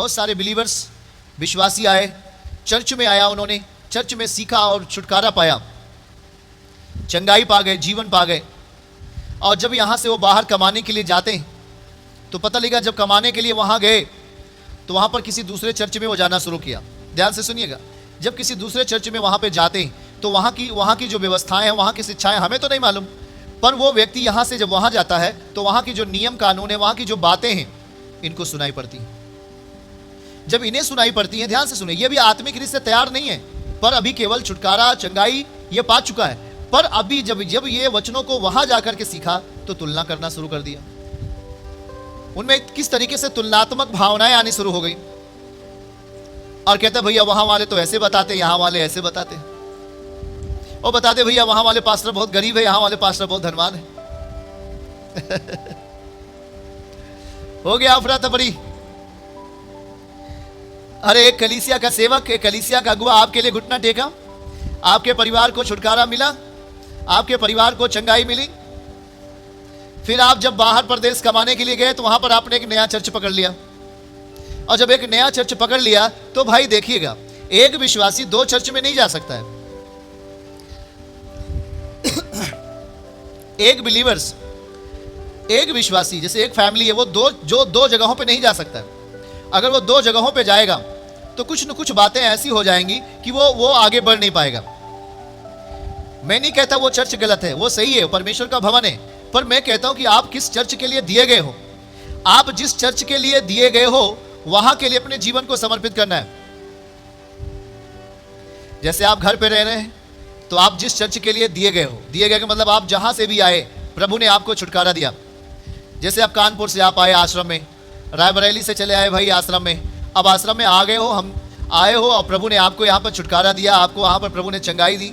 बहुत सारे बिलीवर्स, विश्वासी आए, चर्च में आया, उन्होंने चर्च में सीखा और छुटकारा पाया, चंगाई पा गए, जीवन पा गए। और जब यहाँ से वो बाहर कमाने के लिए जाते हैं तो पता लगा जब कमाने के लिए वहाँ गए तो वहाँ पर किसी दूसरे चर्च में वो जाना शुरू किया। ध्यान से सुनिएगा, जब किसी दूसरे चर्च में वहाँ पे जाते हैं तो वहाँ की जो व्यवस्थाएं हैं, वहाँ की शिक्षाएं हमें तो नहीं मालूम, पर वो व्यक्ति यहाँ से जब वहाँ जाता है तो वहाँ की जो नियम कानून है, वहाँ की जो बातें हैं, इनको सुनाई पड़ती हैं। जब इन्हें सुनाई पड़ती हैं, ध्यान से सुनिए, ये भी आत्मिक रीति से तैयार नहीं है, पर अभी केवल छुटकारा, चंगाई ये पा चुका है, पर अभी जब ये वचनों को वहां जाकर के सीखा तो तुलना करना शुरू कर दिया। उनमें किस तरीके से तुलनात्मक भावनाएं आनी शुरू हो गई, और कहते भैया वहां वाले तो ऐसे बताते, यहां वाले ऐसे बताते, और बताते भैया वहां वाले पास्टर बहुत गरीब है, यहां वाले पास्टर बहुत धनवान है। हो गया अफरा तफरी। अरे एक कलीसिया का सेवक, एक कलीसिया का अगुआ आपके लिए घुटना टेका, आपके परिवार को छुटकारा मिला, आपके परिवार को चंगाई मिली, फिर आप जब बाहर प्रदेश कमाने के लिए गए तो वहां पर आपने एक नया चर्च पकड़ लिया, और जब एक नया चर्च पकड़ लिया तो भाई देखिएगा, एक विश्वासी दो चर्च में नहीं जा सकता है। एक बिलीवर्स, एक विश्वासी, जैसे एक फैमिली है, वो दो जगहों पे नहीं जा सकता है। अगर वो दो जगहों पे जाएगा तो कुछ न कुछ बातें ऐसी हो जाएंगी कि वो आगे बढ़ नहीं पाएगा। मैं नहीं कहता वो चर्च गलत है, वो सही है, परमेश्वर का भवन है, पर मैं कहता हूं कि आप किस चर्च के लिए दिए गए हो, आप जिस चर्च के लिए दिए गए हो वहां के लिए अपने जीवन को समर्पित करना है। जैसे आप घर पे रह रहे हैं तो आप जिस चर्च के लिए दिए गए हो, दिए गए का मतलब आप जहां से भी आए, प्रभु ने आपको छुटकारा दिया। जैसे आप कानपुर से आप आए आश्रम में, रायबरेली से चले आए भाई आश्रम में, अब आश्रम में आ गए हो, हम आए हो और प्रभु ने आपको यहाँ पर छुटकारा दिया, आपको वहाँ पर प्रभु ने चंगाई दी।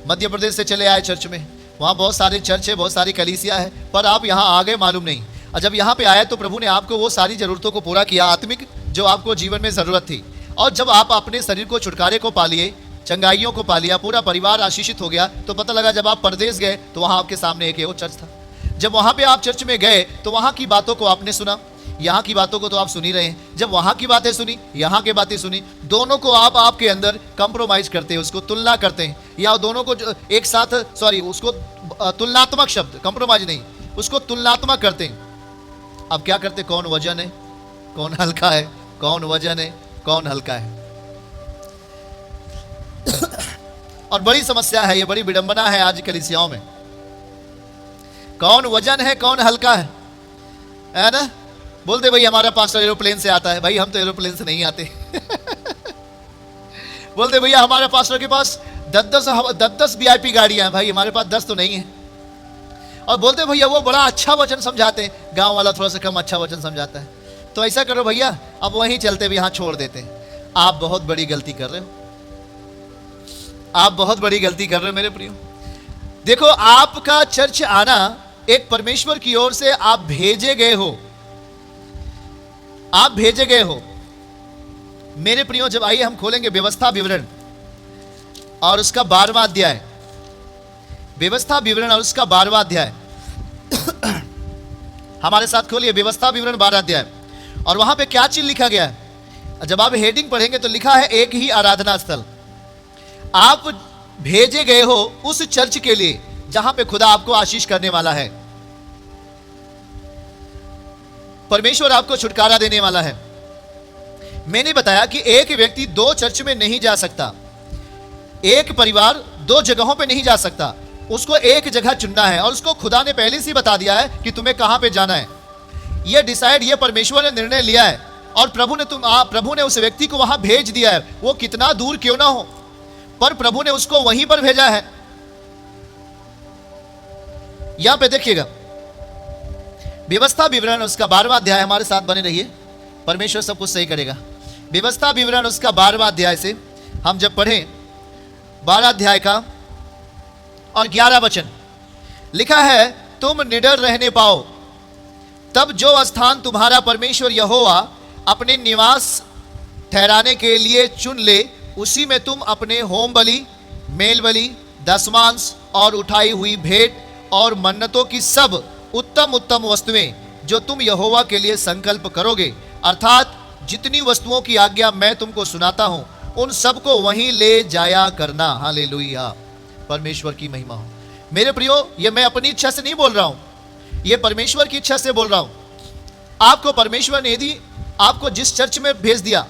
मध्य प्रदेश से चले आए चर्च में, वहाँ बहुत सारे चर्च है, बहुत सारी कलीसिया है, पर आप यहाँ आ गए मालूम नहीं, और जब यहाँ पे आए तो प्रभु ने आपको वो सारी ज़रूरतों को पूरा किया, आत्मिक जो आपको जीवन में ज़रूरत थी। और जब आप अपने शरीर को छुटकारे को पा लिए, चंगाइयों को पा लिया, पूरा परिवार आशीषित हो गया, तो पता लगा जब आप परदेश गए तो वहाँ आपके सामने एक वो चर्च था। जब वहाँ पे आप चर्च में गए तो वहाँ की बातों को आपने सुना, यहाँ की बातों को तो आप सुन ही रहे हैं। जब वहाँ की बातें सुनी, यहाँ की बातें सुनी, दोनों को आप आपके अंदर कंप्रोमाइज करते हैं, उसको तुलना करते हैं, या दोनों को एक साथ, उसको तुलनात्मक शब्द, कंप्रोमाइज नहीं, उसको तुलनात्मक करते हैं। अब क्या करते, कौन वजन है, कौन हल्का है, कौन वजन है, कौन हल्का है। और बड़ी समस्या है, ये बड़ी विडंबना है आज कलीसियाओं में, कौन वजन है, कौन हल्का है ना। बोलते भाई हमारा पास्टर एरोप्लेन से आता है, भाई हम तो एरोप्लेन से नहीं आते। बोलते भैया हमारे पास्टर के पास 10 VIP गाड़ियां हैं, भाई हमारे पास 10 तो नहीं है। और बोलते भैया वो बड़ा अच्छा वचन समझाते हैं, गांव वाला थोड़ा सा कम अच्छा वचन समझाता है, तो ऐसा करो भैया अब वहीं चलते भी, यहाँ छोड़ देते हैं। आप बहुत बड़ी गलती कर रहे हो, आप बहुत बड़ी गलती कर रहे हो मेरे प्रियो। देखो, आपका चर्च आना एक परमेश्वर की ओर से आप भेजे गए हो, आप भेजे गए हो मेरे प्रियो। जब आइए हम खोलेंगे व्यवस्था विवरण और उसका 12वां अध्याय, व्यवस्था विवरण और उसका 12वां अध्याय। हमारे साथ खोलिए व्यवस्था विवरण 12 अध्याय, और वहां पे क्या चीज लिखा गया है। जब आप हेडिंग पढ़ेंगे तो लिखा है एक ही आराधना स्थल। आप भेजे गए हो उस चर्च के लिए जहां पे खुदा आपको आशीष करने वाला है, परमेश्वर आपको छुटकारा देने वाला है। मैंने बताया कि एक व्यक्ति 2 चर्च में नहीं जा सकता, एक परिवार 2 जगहों पे नहीं जा सकता, उसको एक जगह चुनना है, और उसको खुदा ने पहले से बता दिया है कि तुम्हें कहां पे जाना है। ये डिसाइड, ये परमेश्वर ने निर्णय लिया है, और प्रभु ने उस व्यक्ति को वहां भेज दिया है, वो कितना दूर क्यों ना हो, पर प्रभु ने उसको वहीं पर भेजा है। यहां पे देखिएगा व्यवस्था विवरण उसका 12वां अध्याय, हमारे साथ बने रहिए, परमेश्वर सब कुछ सही करेगा। व्यवस्था विवरण उसका 12वां अध्याय से हम जब पढ़ें, 12 अध्याय का और 11 वचन लिखा है, तुम निडर रहने पाओ, तब जो स्थान तुम्हारा परमेश्वर यहोवा अपने निवास ठहराने के लिए चुन ले, उसी में तुम अपने होम बलि, मेल बलि, दशमांश और उठाई हुई भेंट और मन्नतों की सब उत्तम उत्तम वस्तुएं जो तुम यहोवा के लिए संकल्प करोगे, अर्थात जितनी वस्तुओं की आज्ञा मैं तुमको सुनाता हूं उन सबको वहीं ले जाया करना। हालेलुया, परमेश्वर की महिमा हो। मेरे प्रियो, ये मैं अपनी इच्छा से नहीं बोल रहा हूं, ये परमेश्वर की इच्छा से बोल रहा हूं। आपको परमेश्वर ने यदि आपको जिस चर्च में भेज दिया,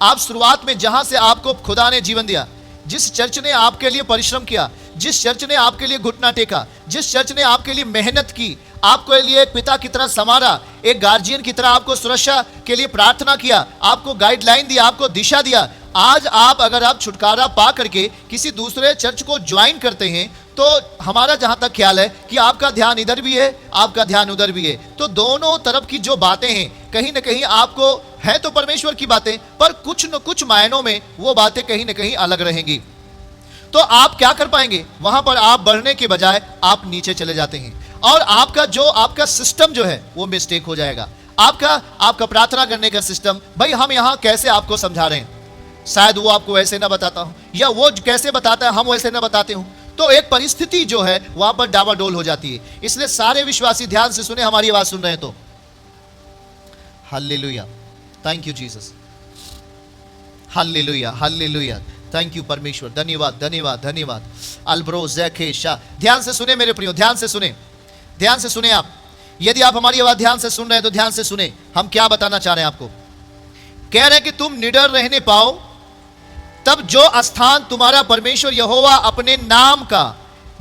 आप शुरुआत में जहां से आपको खुदा ने जीवन दिया, जिस चर्च ने आपके लिए परिश्रम किया, जिस चर्च ने आपके लिए घुटना टेका, जिस चर्च ने आपके लिए मेहनत की, आपके लिए एक पिता की तरह संवारा, एक गार्जियन की तरह आपको सुरक्षा के लिए प्रार्थना किया, आपको गाइडलाइन दिया, आपको दिशा दिया, आज आप अगर आप छुटकारा पा करके किसी दूसरे चर्च को ज्वाइन करते हैं, तो हमारा जहां तक ख्याल है कि आपका ध्यान इधर भी है, आपका ध्यान उधर भी है। तो दोनों तरफ की जो बातें हैं, कहीं ना कहीं आपको है तो परमेश्वर की बातें, पर कुछ न कुछ मायनों में वो बातें कहीं ना कहीं अलग रहेंगी। तो आप क्या कर पाएंगे? वहां पर आप बढ़ने के बजाय आप नीचे चले जाते हैं, और आपका सिस्टम जो है वो मिस्टेक हो जाएगा। आपका प्रार्थना करने का सिस्टम, भाई हम यहां कैसे आपको समझा रहे हैं, शायद वो आपको वैसे ना बताता हूं, या वो कैसे बताता है हम वैसे ना बताते हूं, तो एक परिस्थिति जो है वहां पर डावाडोल हो जाती है। इसलिए सारे विश्वासी ध्यान से सुने, हमारी आवाज सुन रहे हैं तो। Hallelujah, thank you Jesus, hallelujah hallelujah, thank you परमेश्वर, धन्यवाद धन्यवाद धन्यवाद। अल्ब्रो जैखे शाह, ध्यान से सुने मेरे प्रियो, ध्यान से सुने, ध्यान से सुने आप। यदि आप हमारी आवाज ध्यान से सुन रहे हैं तो ध्यान से सुने, हम क्या बताना चाह रहे हैं आपको। कह रहे हैं कि तुम निडर रहने पाओ, तब जो स्थान तुम्हारा परमेश्वर यहोवा अपने नाम का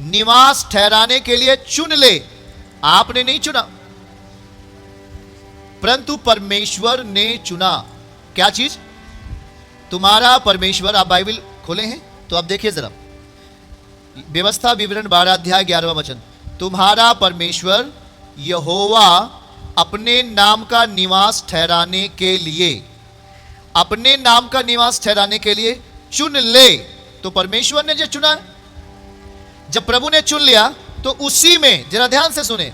निवास ठहराने के लिए चुन ले। आपने नहीं चुना, परंतु परमेश्वर ने चुना। क्या चीज? तुम्हारा परमेश्वर। आप बाइबल खोले हैं तो आप देखिए जरा, व्यवस्था विवरण 12 अध्याय 11वां वचन। तुम्हारा परमेश्वर यहोवा अपने नाम का निवास ठहराने के लिए, अपने नाम का निवास ठहराने के लिए चुन ले। तो परमेश्वर ने जो चुना, जब प्रभु ने चुन लिया, तो उसी में, जरा ध्यान से सुने,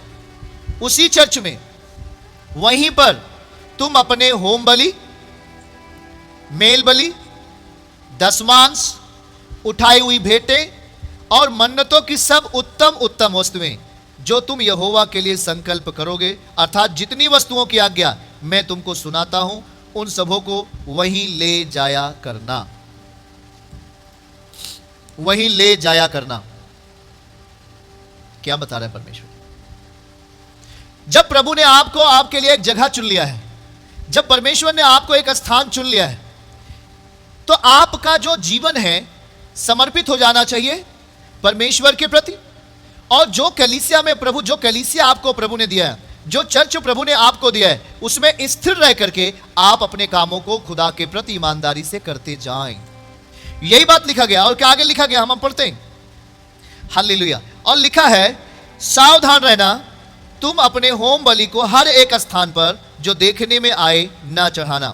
उसी चर्च में, वहीं पर तुम अपने होम बलि, मेल बलि, दशमांश, उठाई हुई भेंटें और मन्नतों की सब उत्तम उत्तम वस्तुएं जो तुम यहोवा के लिए संकल्प करोगे, अर्थात जितनी वस्तुओं की आज्ञा मैं तुमको सुनाता हूं, उन सबों को वहीं ले जाया करना, वहीं ले जाया करना। क्या बता रहा है परमेश्वर? जब प्रभु ने आपको, आपके लिए एक जगह चुन लिया है, जब परमेश्वर ने आपको एक स्थान चुन लिया है, तो आपका जो जीवन है समर्पित हो जाना चाहिए परमेश्वर के प्रति। और जो कलीसिया में प्रभु, जो कलीसिया आपको प्रभु ने दिया है, जो चर्च प्रभु ने आपको दिया है, उसमें स्थिर रह करके आप अपने कामों को खुदा के प्रति ईमानदारी से करते जाएं। यही बात लिखा गया। और क्या आगे लिखा गया, हम पढ़ते हैं, हालेलुया। और लिखा है, सावधान रहना, तुम अपने होम बलि को हर एक स्थान पर जो देखने में आए न चढ़ाना,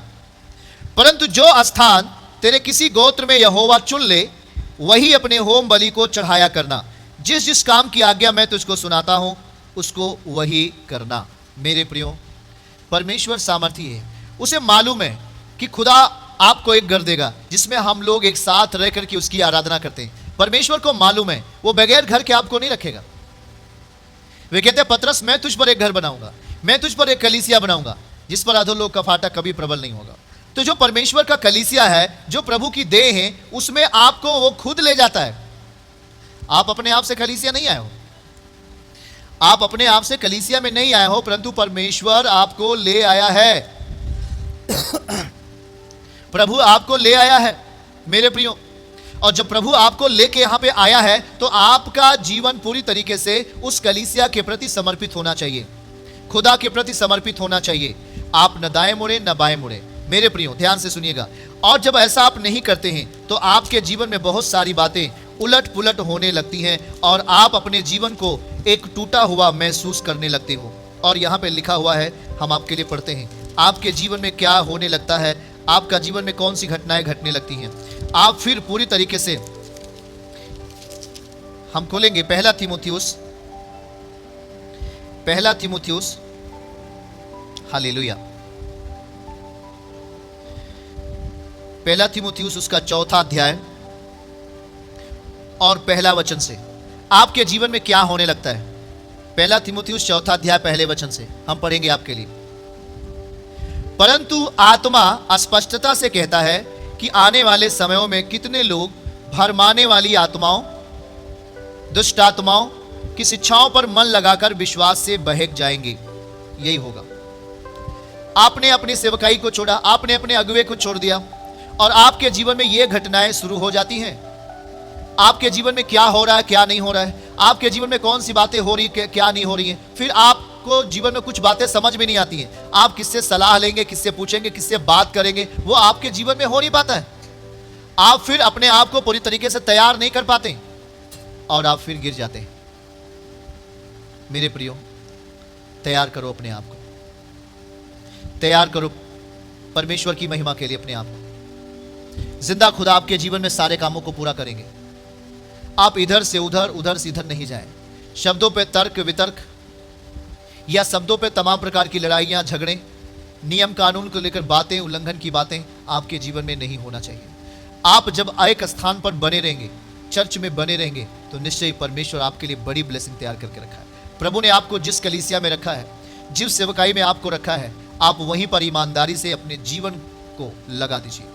परंतु जो स्थान तेरे किसी गोत्र में यहोवा चुन ले, वही अपने होम बलि को चढ़ाया करना। जिस जिस काम की आज्ञा मैं तुझको सुनाता हूं, उसको वही करना। मेरे प्रियो, परमेश्वर सामर्थी है, उसे मालूम है कि खुदा आपको एक घर देगा जिसमें हम लोग एक साथ रह करके उसकी आराधना करते हैं। परमेश्वर को मालूम है वो बगैर घर के आपको नहीं रखेगा। वे कहते हैं, पतरस मैं तुझ पर एक घर बनाऊंगा, मैं तुझ पर एक कलीसिया बनाऊंगा जिस पर अधोलोक का फाटक कभी प्रबल नहीं होगा। तो जो परमेश्वर का कलीसिया है, जो प्रभु की देह है, उसमें आपको वो खुद ले जाता है। आप अपने आप से कलीसिया नहीं आए हो, आप अपने आप से कलीसिया में नहीं आए हो, परंतु परमेश्वर आपको ले आया है। प्रभु आपको ले आया है मेरे प्रियो। और जब प्रभु आपको लेके यहां पे आया है, तो आपका जीवन पूरी तरीके से उस कलीसिया के प्रति समर्पित होना चाहिए, खुदा के प्रति समर्पित होना चाहिए। आप न दाएं मुड़े न बाएं मुड़े। मेरे प्रियो, ध्यान से सुनिएगा। और जब ऐसा आप नहीं करते हैं, तो आपके जीवन में बहुत सारी बातें उलट पुलट होने लगती हैं और आप अपने जीवन को एक टूटा हुआ महसूस करने लगते हो। और यहाँ पे लिखा हुआ है, हम आपके लिए पढ़ते हैं, आपके जीवन में क्या होने लगता है, आपका जीवन में कौन सी घटनाएं घटने लगती हैं। आप फिर पूरी तरीके से, हम खोलेंगे पहला तीमुथियुस, हालेलुया, पहला तीमुथियुस उसका 4था अध्याय और पहला वचन से आपके जीवन में क्या होने लगता है। पहला तीमुथियुस 4था अध्याय पहले वचन से हम पढ़ेंगे आपके लिए। परंतु आत्मा स्पष्टता से कहता है कि आने वाले समयों में कितने लोग भरमाने वाली आत्माओं, दुष्ट आत्माओं की शिक्षाओं पर मन लगाकर विश्वास से बहक जाएंगे। यही होगा। आपने अपनी सेवकाई को छोड़ा, आपने अपने अगुवे को छोड़ दिया और आपके जीवन में ये घटनाएं शुरू हो जाती हैं। आपके जीवन में क्या हो रहा है, क्या नहीं हो रहा है, आपके जीवन में कौन सी बातें हो रही है, क्या नहीं हो रही है। फिर आपको जीवन में कुछ बातें समझ में नहीं आती हैं। आप किससे सलाह लेंगे, किससे पूछेंगे, किससे बात करेंगे, वो आपके जीवन में हो नहीं पाता है। आप फिर अपने आप को पूरी तरीके से तैयार नहीं कर पाते और आप फिर गिर जाते हैं। मेरे प्रियो, तैयार करो अपने आप को, तैयार करो परमेश्वर की महिमा के लिए अपने आप को। जिंदा खुदा आपके जीवन में सारे कामों को पूरा करेंगे। आप इधर से उधर, उधर से इधर नहीं जाएं। शब्दों पे तर्क वितर्क या शब्दों पे तमाम प्रकार की लड़ाइयां, झगड़े, नियम कानून को लेकर बातें, उल्लंघन की बातें आपके जीवन में नहीं होना चाहिए। आप जब एक स्थान पर बने रहेंगे, चर्च में बने रहेंगे, तो निश्चय परमेश्वर आपके लिए बड़ी ब्लेसिंग तैयार करके रखा है। प्रभु ने आपको जिस कलीसिया में रखा है, जिस सेवकाई में आपको रखा है, आप वहीं पर ईमानदारी से अपने जीवन को लगा दीजिए।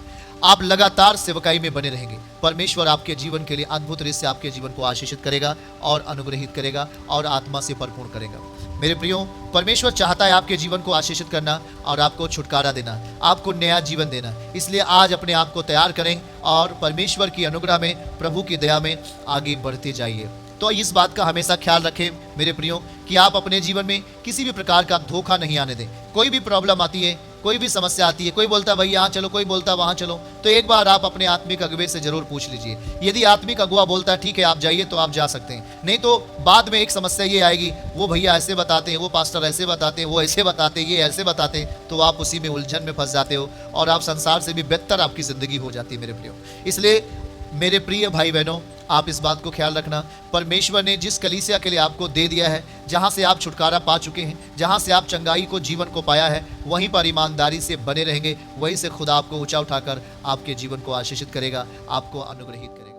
आप लगातार सेवकाई में बने रहेंगे। परमेश्वर आपके जीवन के लिए अद्भुत रीति से आपके जीवन को आशीषित करेगा और अनुग्रहित करेगा और आत्मा से भरपूर करेगा। मेरे प्रियो, परमेश्वर चाहता है आपके जीवन को आशीषित करना और आपको छुटकारा देना, आपको नया जीवन देना। इसलिए आज अपने आप को तैयार करें और परमेश्वर की अनुग्रह में, प्रभु की दया में आगे बढ़ते जाइए। तो इस बात का हमेशा ख्याल रखें मेरे प्रियो कि आप अपने जीवन में किसी भी प्रकार का धोखा नहीं आने दें। कोई भी प्रॉब्लम आती है, कोई भी समस्या आती है, कोई बोलता है भाई यहाँ चलो, कोई बोलता है वहाँ चलो, तो एक बार आप अपने आत्मिक अगुवे से जरूर पूछ लीजिए। यदि आत्मिक अगुवा बोलता है ठीक है आप जाइए, तो आप जा सकते हैं। नहीं तो बाद में एक समस्या ये आएगी, वो भैया ऐसे बताते हैं, वो पास्टर ऐसे बताते हैं, वो ऐसे बताते हैं, ये ऐसे बताते हैं, तो आप उसी में उलझन में फंस जाते हो और आप संसार से भी बेहतर आपकी जिंदगी हो जाती है मेरे प्रियो। इसलिए मेरे प्रिय भाई बहनों, आप इस बात को ख्याल रखना, परमेश्वर ने जिस कलीसिया के लिए आपको दे दिया है, जहां से आप छुटकारा पा चुके हैं, जहां से आप चंगाई को, जीवन को पाया है, वहीं पर ईमानदारी से बने रहेंगे। वहीं से खुदा आपको ऊंचा उठाकर आपके जीवन को आशीषित करेगा, आपको अनुग्रहित करेगा।